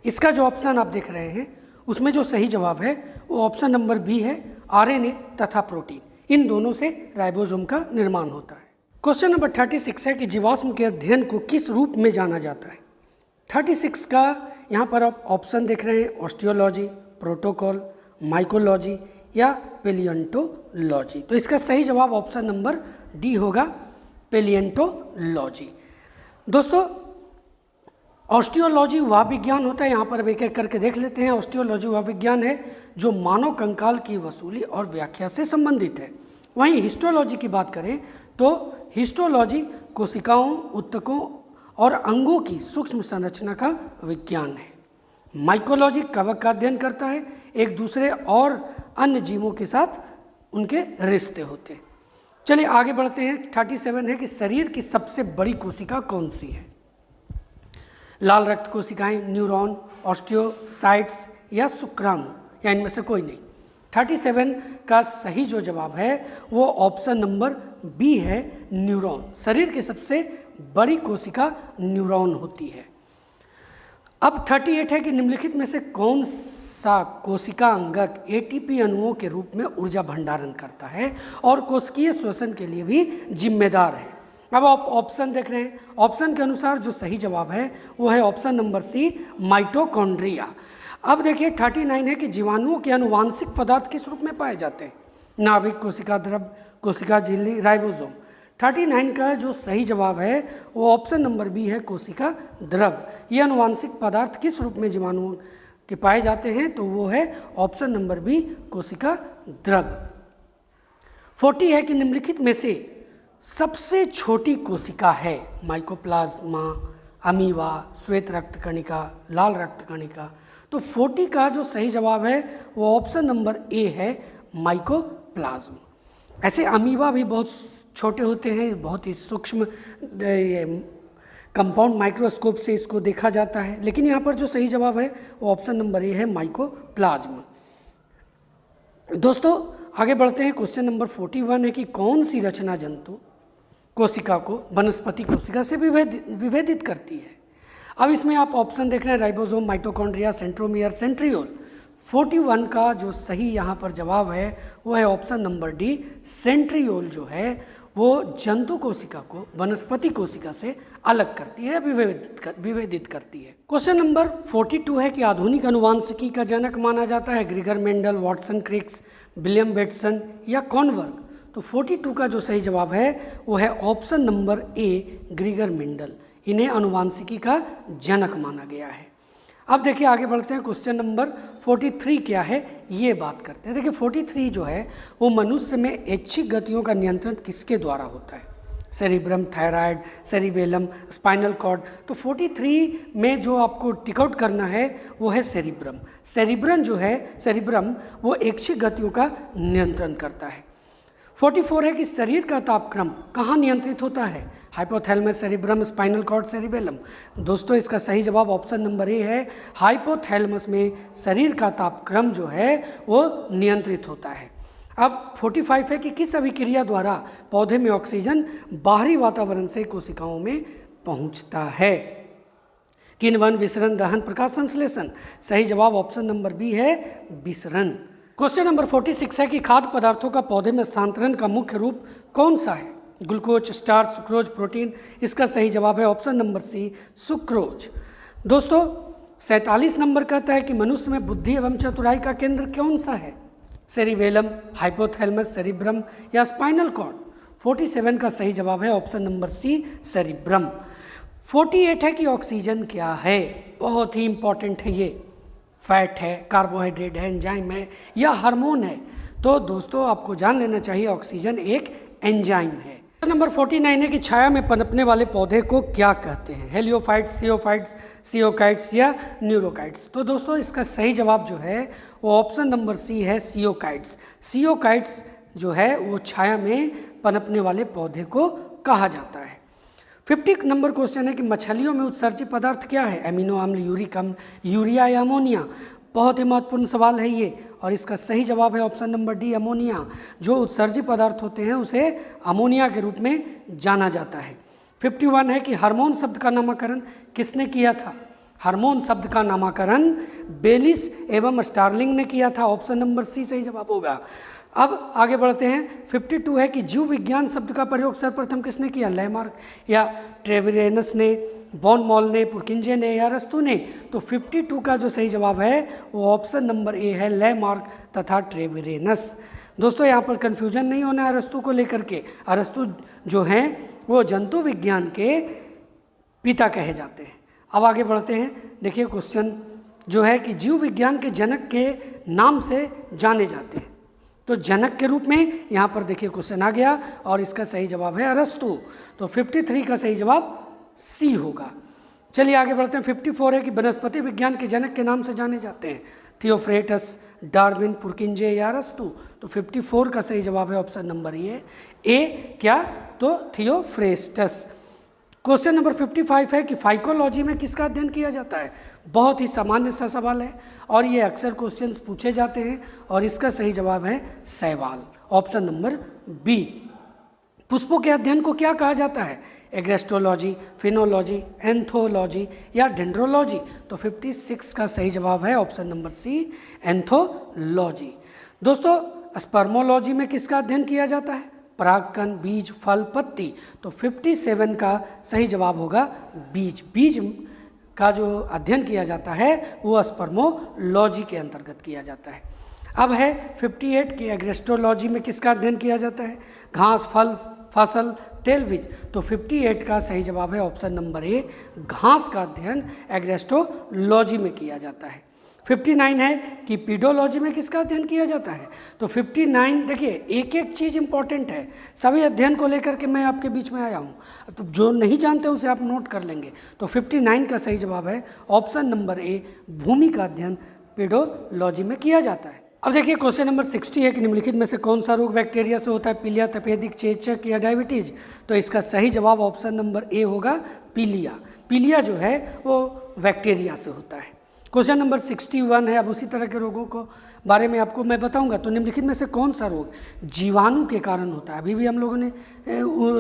इसका जो ऑप्शन आप देख रहे हैं उसमें जो सही जवाब है वो ऑप्शन नंबर बी है, आरएनए तथा प्रोटीन, इन दोनों से राइबोसोम का निर्माण होता है। क्वेश्चन नंबर 36 है कि जीवाश्म के अध्ययन को किस रूप में जाना जाता है। 36 का यहाँ पर आप ऑप्शन देख रहे हैं, ऑस्टियोलॉजी, प्रोटोकॉल, माइकोलॉजी या पेलियंटोलॉजी। तो इसका सही जवाब ऑप्शन नंबर डी होगा, पेलियंटोलॉजी। दोस्तों ऑस्टियोलॉजी वह विज्ञान होता है, यहाँ पर अब एक एक करके देख लेते हैं। ऑस्टियोलॉजी वह विज्ञान है जो मानव कंकाल की वसूली और व्याख्या से संबंधित है। वहीं हिस्टोलॉजी की बात करें तो हिस्टोलॉजी कोशिकाओं, ऊतकों और अंगों की सूक्ष्म संरचना का विज्ञान है। माइकोलॉजी कवक का अध्ययन करता है, एक दूसरे और अन्य जीवों के साथ उनके रिश्ते होते हैं। चलिए आगे बढ़ते हैं। 37 है कि शरीर की सबसे बड़ी कोशिका कौन सी है। लाल रक्त कोशिकाएं, न्यूरॉन, ऑस्टियोसाइट्स या शुक्राणु, या इनमें से कोई नहीं। 37 का सही जो जवाब है वो ऑप्शन नंबर बी है, न्यूरॉन। शरीर की सबसे बड़ी कोशिका न्यूरॉन होती है। अब 38 है कि निम्नलिखित में से कौन सा कोशिका अंगक एटीपी अणुओं के रूप में ऊर्जा भंडारण करता है और कोशिकीय श्वसन के लिए भी जिम्मेदार है। अब आप ऑप्शन देख रहे हैं, ऑप्शन के अनुसार जो सही जवाब है वो है ऑप्शन नंबर सी, माइटोकॉन्ड्रिया। अब देखिए 39 है कि जीवाणुओं के आनुवांशिक पदार्थ किस रूप में पाए जाते हैं। नाभिक, कोशिका द्रव, कोशिका झिल्ली, राइबोसोम। 39 का जो सही जवाब है वो ऑप्शन नंबर बी है, कोशिका द्रव। ये अनुवांशिक पदार्थ किस रूप में जीवाणुओं के पाए जाते हैं, तो वो है ऑप्शन नंबर बी, कोशिका द्रव। 40 है कि निम्नलिखित में से सबसे छोटी कोशिका है, माइकोप्लाज्मा, अमीबा, श्वेत रक्त कणिका, लाल रक्त कणिका। तो 40 का जो सही जवाब है वो ऑप्शन नंबर ए है, माइकोप्लाज्म। ऐसे अमीबा भी बहुत छोटे होते हैं, बहुत ही सूक्ष्म कंपाउंड माइक्रोस्कोप से इसको देखा जाता है, लेकिन यहाँ पर जो सही जवाब है वो ऑप्शन नंबर ए है, माइकोप्लाज्म। दोस्तों आगे बढ़ते हैं। क्वेश्चन नंबर 41 है कि कौन सी रचना जंतु कोशिका को वनस्पति कोशिका से विभेदित करती है। अब इसमें आप ऑप्शन देख रहे हैं, राइबोसोम, माइटोकॉन्ड्रिया, सेंट्रोमियर, सेंट्रियोल। 41 का जो सही यहाँ पर जवाब है वो है ऑप्शन नंबर डी, सेंट्रियोल जो है वो जंतु कोशिका को वनस्पति कोशिका से अलग करती है, विभेदित करती है। क्वेश्चन नंबर 42 है कि आधुनिक अनुवांशिकी का जनक माना जाता है ग्रीगर Mendel, Watson Crick's, William Bateson या कॉनवर्ग। तो 42 का जो सही जवाब है वो है ऑप्शन नंबर ए, ग्रीगर मेंडल। इन्हें अनुवांशिकी का जनक माना गया है। अब देखिए आगे बढ़ते हैं। क्वेश्चन नंबर 43 क्या है ये बात करते हैं। देखिए 43 जो है वो मनुष्य में ऐच्छिक गतियों का नियंत्रण किसके द्वारा होता है, cerebrum, thyroid, cerebellum, spinal cord. तो 43 में जो आपको टिक आउट करना है वो है सेरिब्रम। सेरिब्रम वो ऐच्छिक गतियों का नियंत्रण करता है। 44 है कि शरीर का तापक्रम कहाँ नियंत्रित होता है, hypothalamus, cerebrum, spinal cord, cerebellum. दोस्तों इसका सही जवाब ऑप्शन नंबर ए है, हाइपोथैलेमस में शरीर का तापक्रम जो है वो नियंत्रित होता है। अब 45 है कि किस अभिक्रिया द्वारा पौधे में ऑक्सीजन बाहरी वातावरण से कोशिकाओं में पहुंचता है, किण्वन, विसरण, दहन, प्रकाश संश्लेषण। सही जवाब ऑप्शन नंबर बी है, विसरण। क्वेश्चन नंबर 46 है कि खाद्य पदार्थों का पौधे में स्थानांतरण का मुख्य रूप कौन सा है, ग्लूकोज, स्टार्च, सुक्रोज, प्रोटीन। इसका सही जवाब है ऑप्शन नंबर सी, सुक्रोज। दोस्तों 47 नंबर कहता है कि मनुष्य में बुद्धि एवं चतुराई का केंद्र कौन सा है, सेरिबेलम, हाइपोथैलेमस, सेरिब्रम या स्पाइनल कॉर्ड। 47 का सही जवाब है ऑप्शन नंबर सी, सेरिब्रम। 48 है कि ऑक्सीजन क्या है, बहुत ही इंपॉर्टेंट है ये, फैट है, कार्बोहाइड्रेट है, एंजाइम है या हार्मोन है। तो दोस्तों आपको जान लेना चाहिए ऑक्सीजन एक एंजाइम है। नंबर 49 है कि छाया में पनपने वाले पौधे को क्या कहते हैं, हेलियोफाइट्स, सियोफाइट्स, सियोकाइट्स या न्यूरोकाइट्स। तो दोस्तों इसका सही जवाब जो है वो ऑप्शन नंबर सी है, सियोकाइट्स। सियोकाइट्स जो है वो छाया में पनपने वाले पौधे को कहा जाता है। 50 नंबर क्वेश्चन है कि मछलियों में उत्सर्जित पदार्थ क्या है, एमिनो अम्ल, यूरिक अम्ल, यूरिया या अमोनिया। बहुत ही महत्वपूर्ण सवाल है ये और इसका सही जवाब है ऑप्शन नंबर डी, अमोनिया। जो उत्सर्जित पदार्थ होते हैं उसे अमोनिया के रूप में जाना जाता है। 51 है कि हार्मोन शब्द का नामकरण किसने किया था, हार्मोन शब्द का नामकरण बेलिस एवं स्टार्लिंग ने किया था। ऑप्शन नंबर सी सही जवाब होगा। अब आगे बढ़ते हैं। 52 है कि जीव विज्ञान शब्द का प्रयोग सर्वप्रथम किसने किया, लैमार्क या ट्रेविरेनस ने, बॉन मॉल ने, पुरकिंजे ने या अरस्तु ने। तो 52 का जो सही जवाब है वो ऑप्शन नंबर ए है, लैमार्क तथा ट्रेविरेनस। दोस्तों यहाँ पर कन्फ्यूजन नहीं होना है अरस्तु को लेकर के। अरस्तु जो हैं वो जंतु विज्ञान के पिता कहे जाते हैं। अब आगे बढ़ते हैं। देखिए क्वेश्चन जो है कि जीव विज्ञान के जनक के नाम से जाने जाते हैं। तो जनक के रूप में यहाँ पर देखिए क्वेश्चन आ गया और इसका सही जवाब है अरस्तु। तो 53 का सही जवाब सी होगा। चलिए आगे बढ़ते हैं। 54 है कि वनस्पति विज्ञान के जनक के नाम से जाने जाते हैं, थियोफ्रेटस, डार्विन, पुरकिंजे या अरस्तु। तो 54 का सही जवाब है ऑप्शन नंबर ए क्या, तो थियोफ्रेस्टस। क्वेश्चन नंबर 55 है कि फाइकोलॉजी में किसका अध्ययन किया जाता है। बहुत ही सामान्य सा सवाल है और ये अक्सर क्वेश्चंस पूछे जाते हैं और इसका सही जवाब है शैवाल, ऑप्शन नंबर बी। पुष्पों के अध्ययन को क्या कहा जाता है, एग्रेस्टोलॉजी, फिनोलॉजी, एंथोलॉजी या डेंड्रोलॉजी। तो 56 का सही जवाब है ऑप्शन नंबर सी, एंथोलॉजी। दोस्तों स्पर्मोलॉजी में किसका अध्ययन किया जाता है, परागकण, बीज, फल, पत्ती। तो 57 का सही जवाब होगा बीज। बीज का जो अध्ययन किया जाता है वो स्पर्मोलॉजी के अंतर्गत किया जाता है। अब है 58 की एग्रेस्टोलॉजी में किसका अध्ययन किया जाता है? घास, फल, फसल, तेल बीज। तो 58 का सही जवाब है ऑप्शन नंबर ए, घास का अध्ययन एग्रेस्टोलॉजी में किया जाता है। 59 है कि पीडोलॉजी में किसका अध्ययन किया जाता है? तो 59 देखिए एक एक चीज़ इंपॉर्टेंट है, सभी अध्ययन को लेकर के मैं आपके बीच में आया हूँ, तो जो नहीं जानते उसे आप नोट कर लेंगे। तो 59 का सही जवाब है ऑप्शन नंबर ए, भूमि का अध्ययन पीडोलॉजी में किया जाता है। अब देखिए क्वेश्चन नंबर 60 है कि निम्नलिखित में से कौन सा रोग बैक्टीरिया से होता है? पीलिया, तपेदिक, चेचक या डायबिटीज? तो इसका सही जवाब ऑप्शन नंबर ए होगा, पीलिया। पीलिया जो है वो बैक्टीरिया से होता है। क्वेश्चन नंबर 61 है, अब उसी तरह के रोगों को बारे में आपको मैं बताऊंगा। तो निम्नलिखित में से कौन सा रोग जीवाणु के कारण होता है? अभी भी हम लोगों ने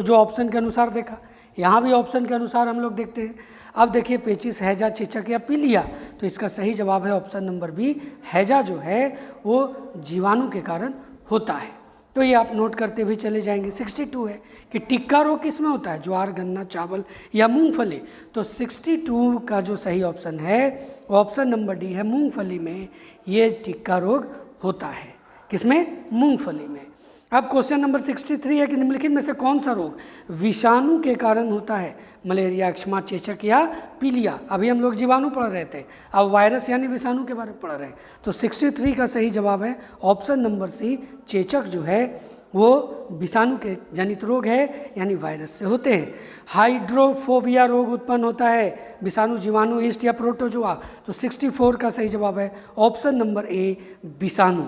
जो ऑप्शन के अनुसार देखा, यहाँ भी ऑप्शन के अनुसार हम लोग देखते हैं। अब देखिए पेचिस, हैजा, चेचक या पीलिया? तो इसका सही जवाब है ऑप्शन नंबर बी, हैजा जो है वो जीवाणु के कारण होता है। तो ये आप नोट करते हुए चले जाएंगे। 62 है कि टिक्का रोग किस में होता है? ज्वार, गन्ना, चावल या मूंगफली? तो 62 का जो सही ऑप्शन है ऑप्शन नंबर डी है, मूंगफली में ये टिक्का रोग होता है। किसमें? मूंगफली में। अब क्वेश्चन नंबर 63 है कि निम्नलिखित में से कौन सा रोग विषाणु के कारण होता है? मलेरिया, एक्स्मा, चेचक या पीलिया? अभी हम लोग जीवाणु पढ़ रहे थे, अब वायरस यानी विषाणु के बारे में पढ़ रहे हैं। तो 63 का सही जवाब है ऑप्शन नंबर सी, चेचक जो है वो विषाणु के जनित रोग है, यानी वायरस से होते हैं। हाइड्रोफोबिया रोग उत्पन्न होता है विषाणु, जीवाणु, ईस्ट या प्रोटोजोआ? तो 64 का सही जवाब है ऑप्शन नंबर ए, विषाणु।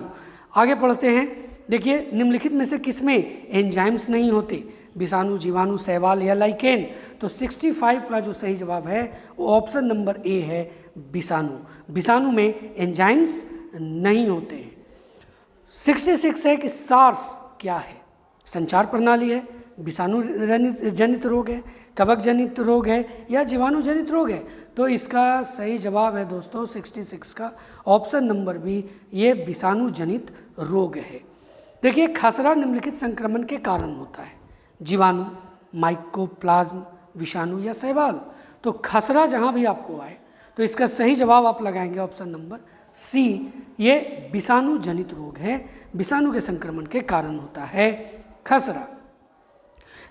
आगे पढ़ते हैं। देखिए निम्नलिखित में से किसमें एंजाइम्स नहीं होते? विषाणु, जीवाणु, शैवाल या लाइकेन? तो 65 का जो सही जवाब है वो ऑप्शन नंबर ए है, विषाणु। विषाणु में एंजाइम्स नहीं होते हैं। 66 है कि सार्स क्या है? संचार प्रणाली है, विषाणु जनित रोग है, कवक जनित रोग है या जीवाणु जनित रोग है? तो इसका सही जवाब है दोस्तों 66 का ऑप्शन नंबर बी, ये विषाणु जनित रोग है। देखिए खसरा निम्नलिखित संक्रमण के कारण होता है? जीवाणु, माइकोप्लाज्म, विषाणु या शैवाल? तो खसरा जहाँ भी आपको आए तो इसका सही जवाब आप लगाएंगे ऑप्शन नंबर सी, ये विषाणु जनित रोग है, विषाणु के संक्रमण के कारण होता है खसरा।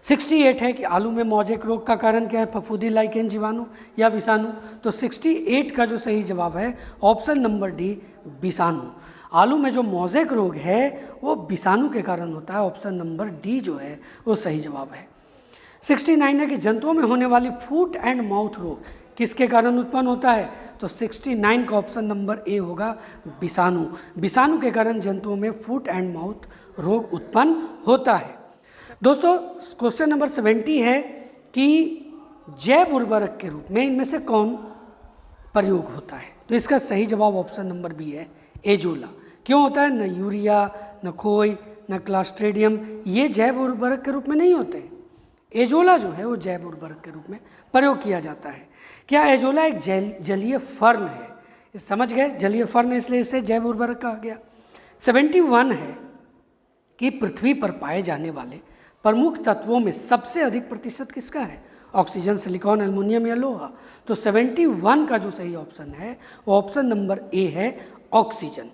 68 है कि आलू में मोजेक रोग का कारण क्या है? फफूंदी, लाइकेन, जीवाणु या विषाणु? तो 68 का जो सही जवाब है ऑप्शन नंबर डी, विषाणु। आलू में जो मोजेक रोग है वो विषाणु के कारण होता है, ऑप्शन नंबर डी जो है वो सही जवाब है। 69 है कि जंतुओं में होने वाली फूट एंड माउथ रोग किसके कारण उत्पन्न होता है? तो 69 का ऑप्शन नंबर ए होगा, विषाणु। विषाणु के कारण जंतुओं में फूट एंड माउथ रोग उत्पन्न होता है। दोस्तों क्वेश्चन नंबर 70 है कि जैव उर्वरक के रूप में इनमें से कौन प्रयोग होता है? तो इसका सही जवाब ऑप्शन नंबर बी है, एजोला। क्यों होता है? न यूरिया, न खोई, न क्लास्ट्रेडियम ये जैव उर्वरक के रूप में नहीं होते हैं। एजोला जो है वो जैव उर्वरक के रूप में प्रयोग किया जाता है। क्या एजोला एक जलीय फर्न है? समझ गए, जलीय फर्न इसलिए इसे जैव उर्वरक कहा गया। 71 है कि पृथ्वी पर पाए जाने वाले प्रमुख तत्वों में सबसे अधिक प्रतिशत किसका है? ऑक्सीजन, सिलिकॉन, एल्युमिनियम या लोहा? तो 71 का जो सही ऑप्शन है वो ऑप्शन नंबर ए है, ऑक्सीजन।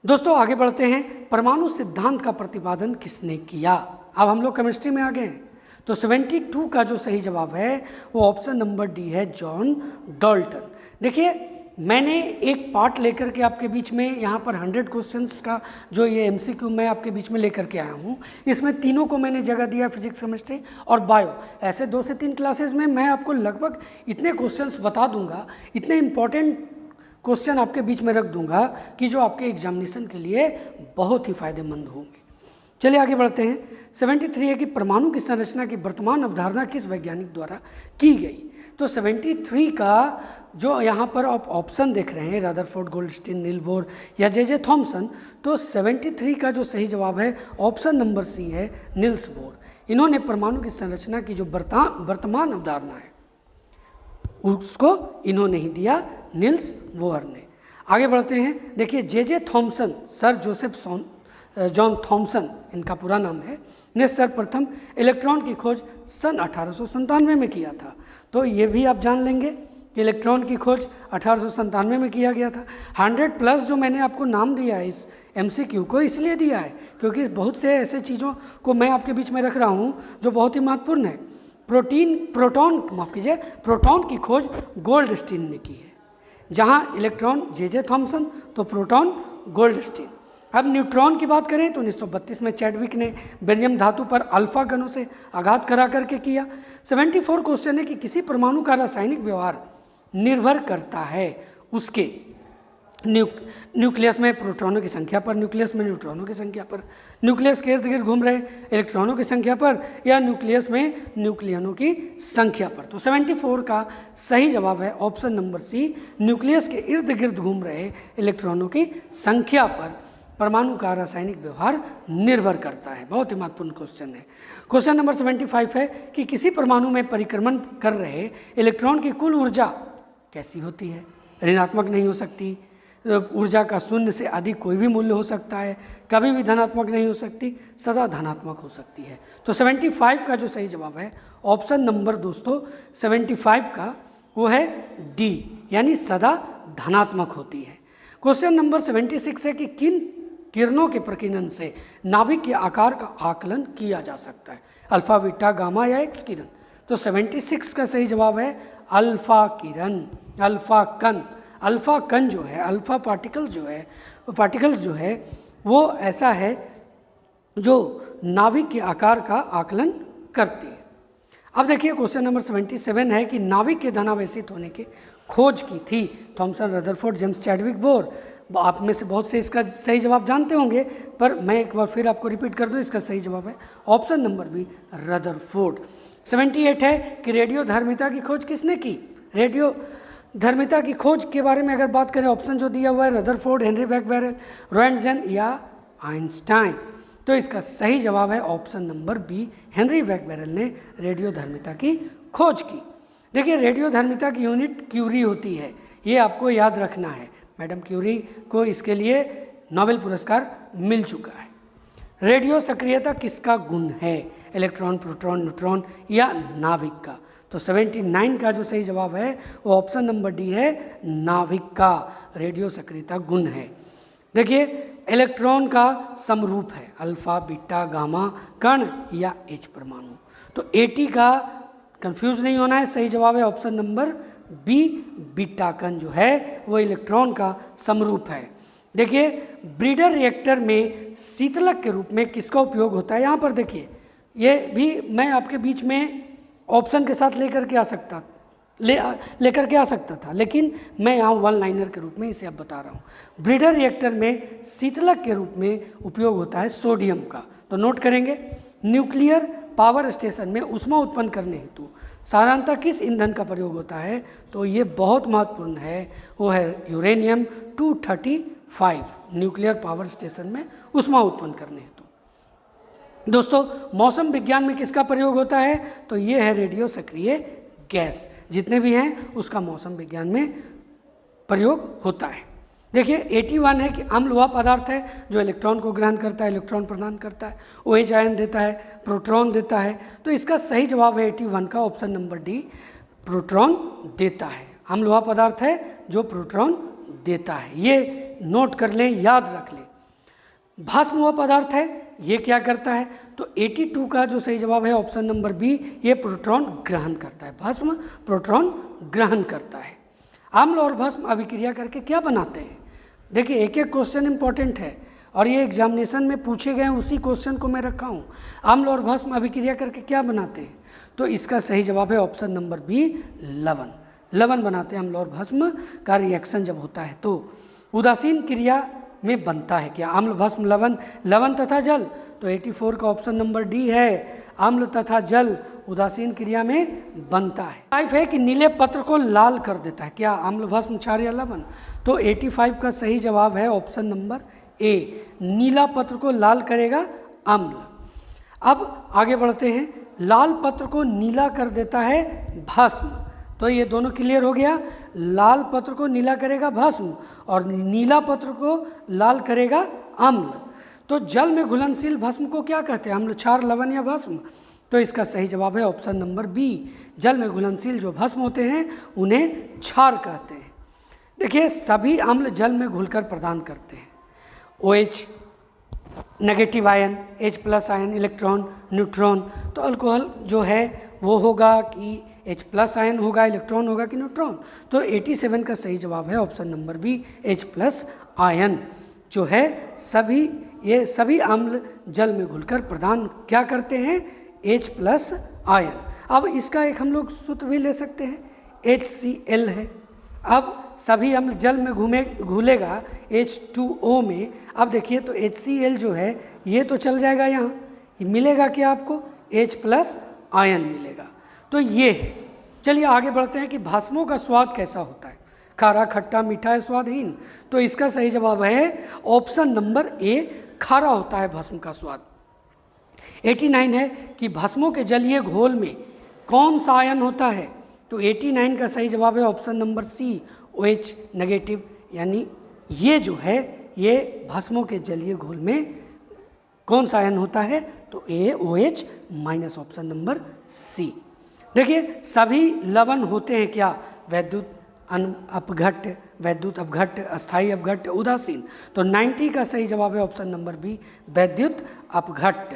दोस्तों आगे बढ़ते हैं। परमाणु सिद्धांत का प्रतिपादन किसने किया? अब हम लोग केमिस्ट्री में आ गए हैं। तो 72 का जो सही जवाब है वो ऑप्शन नंबर डी है, जॉन डाल्टन। देखिए मैंने एक पार्ट लेकर के आपके बीच में यहाँ पर 100 क्वेश्चंस का जो ये MCQ मैं आपके बीच में लेकर के आया हूँ, इसमें तीनों को मैंने जगह दिया, फिजिक्स, केमिस्ट्री और बायो। ऐसे 2 से 3 क्लासेस में मैं आपको लगभग इतने क्वेश्चंस बता दूंगा, इतने इंपॉर्टेंट क्वेश्चन आपके बीच में रख दूंगा कि जो आपके एग्जामिनेशन के लिए बहुत ही फायदेमंद होंगे। चलिए आगे बढ़ते हैं। 73 है कि परमाणु की संरचना की वर्तमान अवधारणा किस वैज्ञानिक द्वारा की गई? तो 73 का जो यहाँ पर आप ऑप्शन देख रहे हैं, रदरफोर्ड, गोल्डस्टीन, नील बोर या जे थॉमसन, तो 73 का जो सही जवाब है ऑप्शन नंबर सी है, नील्स बोर। इन्होंने परमाणु की संरचना की जो वर्तमान अवधारणा है उसको इन्होंने ही दिया, नील्स बोर ने। आगे बढ़ते हैं। देखिए J Thomson, sir Joseph John Thomson इनका पूरा नाम है, ने सर्वप्रथम इलेक्ट्रॉन की खोज सन 1897 में किया था। तो ये भी आप जान लेंगे कि इलेक्ट्रॉन की खोज 1897 में किया गया था। 100+ जो मैंने आपको नाम दिया है इस MCQ को इसलिए दिया है क्योंकि बहुत से ऐसे चीज़ों को मैं आपके बीच में रख रहा हूँ जो बहुत ही महत्वपूर्ण है। प्रोटॉन की खोज गोल्डस्टीन ने की है, जहाँ इलेक्ट्रॉन जे थॉम्सन, तो प्रोटॉन गोल्डस्टीन। अब न्यूट्रॉन की बात करें तो 1932 में चैडविक ने बेरियम धातु पर अल्फा कणों से आघात करा करके किया। 74 क्वेश्चन है कि किसी परमाणु का रासायनिक व्यवहार निर्भर करता है उसके न्यूक्लियस में प्रोटॉनों की संख्या पर, न्यूक्लियस में न्यूट्रॉनों की संख्या पर, न्यूक्लियस के इर्द गिर्द घूम रहे इलेक्ट्रॉनों की संख्या पर, या न्यूक्लियस में न्यूक्लियनों की संख्या पर। तो 74 का सही जवाब है ऑप्शन नंबर सी, न्यूक्लियस के इर्द गिर्द घूम रहे इलेक्ट्रॉनों की संख्या पर परमाणु का रासायनिक व्यवहार निर्भर करता है। बहुत ही महत्वपूर्ण क्वेश्चन है। क्वेश्चन नंबर 75 है कि किसी परमाणु में परिक्रमण कर रहे इलेक्ट्रॉन की कुल ऊर्जा कैसी होती है? ऋणात्मक नहीं हो सकती, ऊर्जा का शून्य से अधिक कोई भी मूल्य हो सकता है, कभी भी धनात्मक नहीं हो सकती, सदा धनात्मक हो सकती है। तो 75 का जो सही जवाब है ऑप्शन नंबर दोस्तों 75 का वो है डी, यानी सदा धनात्मक होती है। क्वेश्चन नंबर 76 है कि किन किरणों के प्रकीर्णन से नाभिक के आकार का आकलन किया जा सकता है? अल्फा, बीटा, गामा या एक्स किरण? तो 76 का सही जवाब है अल्फा किरण, अल्फा कण। अल्फा कण जो है, अल्फा पार्टिकल्स जो है वो ऐसा है जो नाभिक के आकार का आकलन करती है। अब देखिए क्वेश्चन नंबर 77 है कि नाभिक के धनावेशित होने की खोज की थी Thomson, Rutherford, James Chadwick, Bohr. आप में से बहुत से इसका सही जवाब जानते होंगे, पर मैं एक बार फिर आपको रिपीट कर दूं, इसका सही जवाब है ऑप्शन नंबर बी, रदरफोर्ड। 78 है कि रेडियो धर्मिता की खोज किसने की? रेडियो धर्मिता की खोज के बारे में अगर बात करें, ऑप्शन जो दिया हुआ है रदरफोर्ड, हेनरी बैक्वेरेल, रोएंटगेन या आइंस्टाइन। तो इसका सही जवाब है option number B, Henri Becquerel ने रेडियो धर्मिता की खोज की। देखिए रेडियो धर्मिता की यूनिट क्यूरी होती है, ये आपको याद रखना है। मैडम क्यूरी को इसके लिए नोबेल पुरस्कार मिल चुका है। रेडियो सक्रियता किसका गुण है? इलेक्ट्रॉन, प्रोटॉन, न्यूट्रॉन या नाभिक का? तो 79 का जो सही जवाब है वो ऑप्शन नंबर डी है, नाभिक का रेडियो सक्रियता गुण है। देखिए इलेक्ट्रॉन का समरूप है अल्फा, बीटा, गामा कण या एच परमाणु। तो 80 का कंफ्यूज नहीं होना है, सही जवाब है ऑप्शन नंबर बी, बीटा कण जो है वो इलेक्ट्रॉन का समरूप है। देखिए ब्रीडर रिएक्टर में शीतलक के रूप में किसका उपयोग होता है? यहाँ पर देखिए ये भी मैं आपके बीच में ऑप्शन के साथ लेकर के आ सकता था, लेकिन मैं यहाँ वन लाइनर के रूप में इसे अब बता रहा हूँ। ब्रीडर रिएक्टर में शीतलक के रूप में उपयोग होता है सोडियम का। तो नोट करेंगे, न्यूक्लियर पावर स्टेशन में ऊष्मा उत्पन्न करने हेतु साधारणतः किस ईंधन का प्रयोग होता है? तो ये बहुत महत्वपूर्ण है, वो है यूरेनियम 235, न्यूक्लियर पावर स्टेशन में ऊष्मा उत्पन्न करने हेतु। दोस्तों मौसम विज्ञान में किसका प्रयोग होता है? तो ये है रेडियो सक्रिय गैस। जितने भी हैं उसका मौसम विज्ञान में प्रयोग होता है। देखिए 81 है कि अम्ल वह पदार्थ है जो इलेक्ट्रॉन को ग्रहण करता है, इलेक्ट्रॉन प्रदान करता है, OH आयन देता है, प्रोटॉन देता है। तो इसका सही जवाब है 81 का ऑप्शन नंबर डी, प्रोटॉन देता है। अम्ल वह पदार्थ है जो प्रोटॉन देता है, ये नोट कर लें, याद रख लें। भस्म वह पदार्थ है, ये क्या करता है? तो 82 का जो सही जवाब है ऑप्शन नंबर बी, ये प्रोटॉन ग्रहण करता है। भस्म प्रोटॉन ग्रहण करता है। अम्ल और भस्म अभिक्रिया करके क्या बनाते हैं? देखिए एक एक क्वेश्चन इंपॉर्टेंट है और ये एग्जामिनेशन में पूछे गए उसी क्वेश्चन को मैं रखा हूँ। अम्ल और भस्म अभिक्रिया करके क्या बनाते हैं? तो इसका सही जवाब है ऑप्शन नंबर बी, लवण। लवण बनाते हैं अम्ल और भस्म का रिएक्शन जब होता है तो। उदासीन क्रिया में बनता है क्या? अम्ल, भस्म, लवण, लवण तथा जल। तो 84 का ऑप्शन नंबर डी है, अम्ल तथा जल उदासीन क्रिया में बनता है। 5 है कि नीले पत्र को लाल कर देता है क्या? अम्ल, भस्म, क्षार या लवण? तो 85 का सही जवाब है ऑप्शन नंबर ए, नीला पत्र को लाल करेगा अम्ल। अब आगे बढ़ते हैं, लाल पत्र को नीला कर देता है भस्म। तो ये दोनों क्लियर हो गया, लाल पत्र को नीला करेगा भस्म और नीला पत्र को लाल करेगा अम्ल। तो जल में घुलनशील भस्म को क्या कहते हैं? अम्ल, क्षार, लवण या भस्म? तो इसका सही जवाब है ऑप्शन नंबर बी। जल में घुलनशील जो भस्म होते हैं उन्हें क्षार कहते हैं। देखिए सभी अम्ल जल में घुलकर प्रदान करते हैं। OH negative ion, H+ ion, electron, neutron. तो अल्कोहल जो है वो होगा कि H+ आयन होगा, इलेक्ट्रॉन होगा कि न्यूट्रॉन। तो 87 का सही जवाब है option number B, H+ ion जो है ये सभी अम्ल जल में घुलकर प्रदान क्या करते हैं, H+ आयन। अब इसका एक हम लोग सूत्र भी ले सकते हैं, HCl है। अब सभी अम्ल जल में घुलेगा H2O में। अब देखिए तो HCl जो है ये तो चल जाएगा यहाँ, मिलेगा क्या आपको, H+ आयन मिलेगा। तो ये है। चलिए आगे बढ़ते हैं कि भस्मों का स्वाद कैसा होता है, खारा, खट्टा, मीठा, स्वादहीन। तो इसका सही जवाब है ऑप्शन नंबर ए, खारा होता है भस्म का स्वाद। 89 है कि भस्मों के जलीय घोल में कौन सा आयन होता है। तो 89 का सही जवाब है option number C, OH negative. यानी ये जो है ये भस्मों के जलीय घोल में कौन सा आयन होता है, तो OH minus, option number C. देखिए सभी लवण होते हैं क्या, वैद्युत अपघट्ट, वैद्युत अपघट्ट, अस्थायी अपघट्ट, उदासीन। तो 90 का सही जवाब है ऑप्शन नंबर बी, वैद्युत अपघट्ट।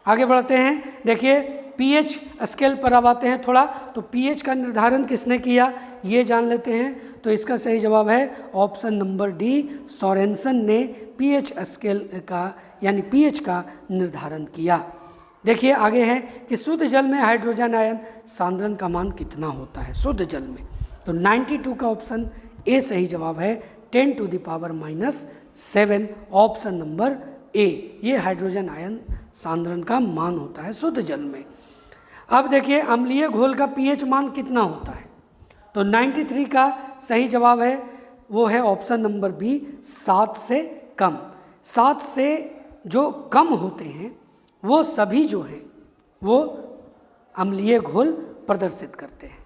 आगे बढ़ते हैं। देखिए pH स्केल पर अब आते हैं थोड़ा। तो pH का निर्धारण किसने किया ये जान लेते हैं। तो इसका सही जवाब है ऑप्शन नंबर डी, सोरेनसन ने pH स्केल का यानी pH का निर्धारण किया। देखिए आगे है कि शुद्ध जल में हाइड्रोजन आयन सांद्रण का मान कितना होता है शुद्ध जल में। तो 92 का ऑप्शन ए सही जवाब है, 10⁻⁻7, ऑप्शन नंबर ए। ये हाइड्रोजन आयन सांद्रण का मान होता है शुद्ध जल में। अब देखिए अम्लीय घोल का pH मान कितना होता है। तो 93 का सही जवाब है वो है ऑप्शन नंबर बी, 7 से कम। 7 से जो कम होते हैं वो सभी जो हैं वो अम्लीय घोल प्रदर्शित करते हैं।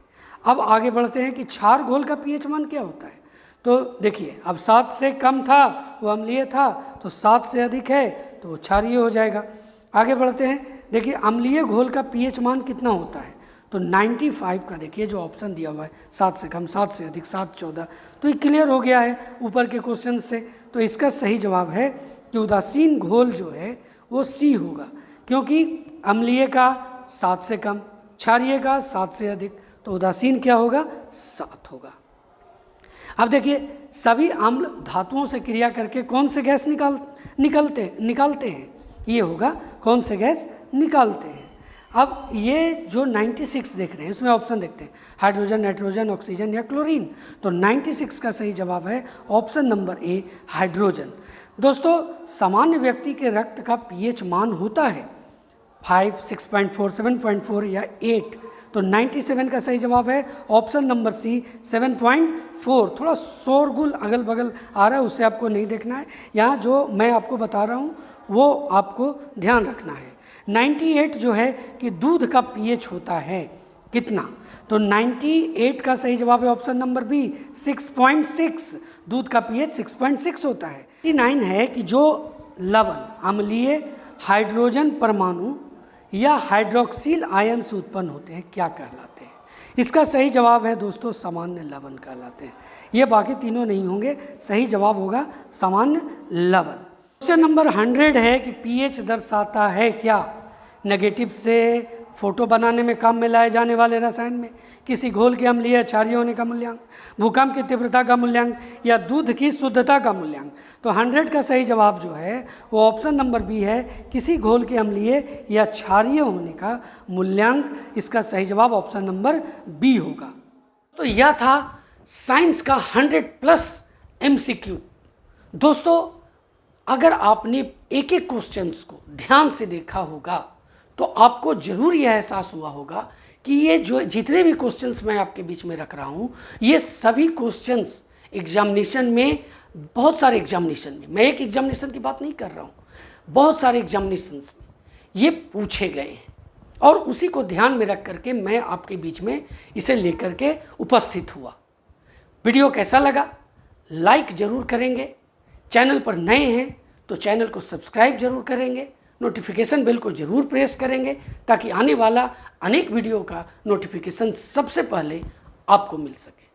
अब आगे बढ़ते हैं कि क्षार घोल का pH मान क्या होता है। तो देखिए अब 7 से कम था वो अम्लीय था, तो 7 से अधिक है तो वो क्षारीय हो जाएगा। आगे बढ़ते हैं। देखिए अम्लीय घोल का pH मान कितना होता है। तो 95 का देखिए जो ऑप्शन दिया हुआ है, 7 से कम, 7 से अधिक, 7, 14। तो ये क्लियर हो गया है ऊपर के क्वेश्चन से। तो इसका सही जवाब है कि उदासीन घोल जो है वो सी होगा, क्योंकि अम्लीय का 7 से कम, क्षारीय का 7 से अधिक, तो उदासीन क्या होगा, 7 होगा। अब देखिए सभी अम्ल धातुओं से क्रिया करके कौन से गैस निकालते हैं। ये होगा कौन से गैस निकालते हैं। अब ये जो 96 देख रहे हैं इसमें ऑप्शन देखते हैं, हाइड्रोजन, नाइट्रोजन, ऑक्सीजन या क्लोरीन। तो 96 का सही जवाब है ऑप्शन नंबर ए, हाइड्रोजन। दोस्तों सामान्य व्यक्ति के रक्त का pH मान होता है 5, 6.4, 7.4 या 8। तो 97 का सही जवाब है ऑप्शन नंबर सी, 7.4। थोड़ा शोरगुल अगल बगल आ रहा है, उससे आपको नहीं देखना है। यहाँ जो मैं आपको बता रहा हूँ वो आपको ध्यान रखना है। 98 जो है कि दूध का pH होता है कितना। तो 98 का सही जवाब है ऑप्शन नंबर बी, 6.6। दूध का pH 6.6 होता है। 9 है कि जो लवण अम्लीय हाइड्रोजन परमाणु या हाइड्रोक्सिल आयन से उत्पन्न होते हैं क्या कहलाते हैं। इसका सही जवाब है दोस्तों सामान्य लवण कहलाते हैं। ये बाकी तीनों नहीं होंगे, सही जवाब होगा सामान्य लवण। क्वेश्चन नंबर 100 है कि pH दर्शाता है क्या। नेगेटिव से फोटो बनाने में काम में लाए जाने वाले रसायन में किसी घोल के अम्लीय क्षारीय होने का मूल्यांक, भूकंप की तीव्रता का मूल्यांक या दूध की शुद्धता का मूल्यांक। तो 100 का सही जवाब जो है वो ऑप्शन नंबर बी है, किसी घोल के अम्लीय या क्षारीय होने का मूल्यांक। इसका सही जवाब ऑप्शन नंबर बी होगा। तो यह था साइंस का 100+ MCQ। दोस्तों अगर आपने एक एक क्वेश्चंस को ध्यान से देखा होगा तो आपको जरूर यह एहसास हुआ होगा कि ये जो जितने भी क्वेश्चंस मैं आपके बीच में रख रहा हूँ ये सभी क्वेश्चंस एग्जामिनेशन में, बहुत सारे एग्जामिनेशन में, मैं एक एग्जामिनेशन की बात नहीं कर रहा हूँ, बहुत सारे एग्जामिनेशंस में ये पूछे गए हैं और उसी को ध्यान में रख करके मैं आपके बीच में इसे लेकर के उपस्थित हुआ। वीडियो कैसा लगा लाइक ज़रूर करेंगे, चैनल पर नए हैं तो चैनल को सब्सक्राइब जरूर करेंगे नोटिफिकेशन बेल को ज़रूर प्रेस करेंगे ताकि आने वाला अनेक वीडियो का नोटिफिकेशन सबसे पहले आपको मिल सके।